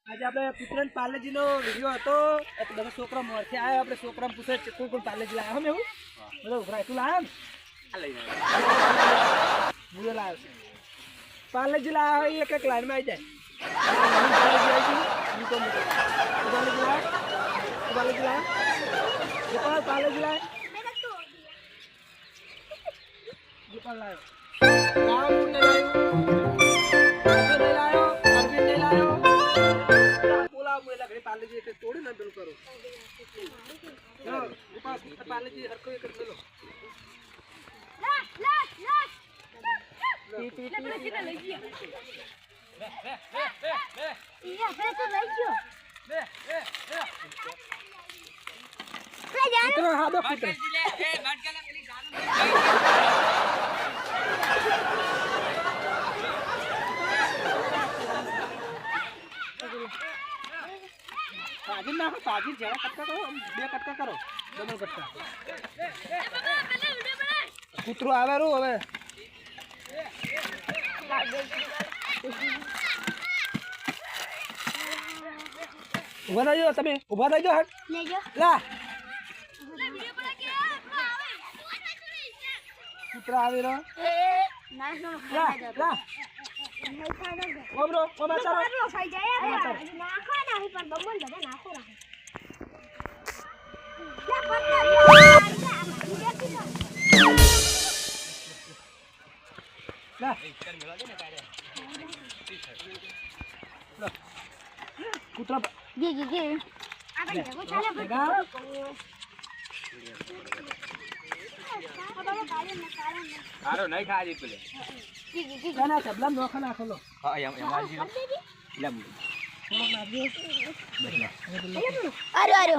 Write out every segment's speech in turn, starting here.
આજે આપણે પુત્રન પાર્લેજીનો વિડિયો હતો એટલે બધા છોકરા મોરથી આવ્યા આપણે છોકરાને પૂછે કોઈ કોઈ પાર્લેજી લાવ્યો હમ એવું બધા ઉભરાય તું લાવ્યો ને આ લઈ જાય મુયો લાવ્યો છે પાર્લેજી લાવ્યો એક એક લાઈનમાં આવી જાય પાર્લેજી લાવ્યો गोपाल लायो नाम ने लायो अरविंद ने लायो बोला मुझे लग रही पाले जी के तोड़ी ना बिल करो चलो गोपाल पाले जी हर कोई कर लो ले लई गयो ये है तो लई गयो ले जानो तो हां दो पुत्र ए मत गला पेली जानो ताजी ना ताजी जरा कटका करो બે કટકા કરો ડબલ કટકા કૂતરો આવે રો હવે ઉભા થઈ જાઓ તમે ઉભા થઈ જાઓ હટ લેજો લા કૂતરો આવે રો ના નો લા ઓ બ્રો ઓ બચારો ફાઈ જાય નાખો નહીં પણ બબન બધા નાખો રાખો લા કર મેલા દે ને કાઢે લા કૂતરા ગે આપણે જગો ચાલે આરો નહીં ખાજી પેલે ના સબલમ નોખા નાખો લો હા એમ આજી લમ આરો આરો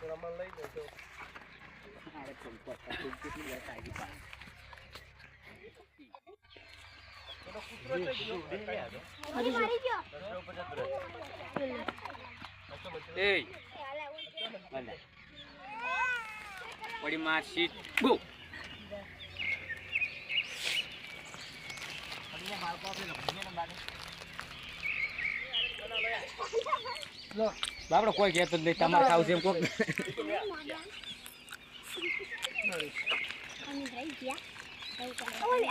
Ramal lagi tu. Ada tempat untuk ni ya tadi pak. Kalau putra tu dia ada. Mari mari jo. Eh. Mana? Body market go. Adinya hal apa ni? Ni nampak ni. Lo. બાપડો કોઈ કહેતો નહીં તમારે ખાવું છે એમ કોક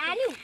આલ્યું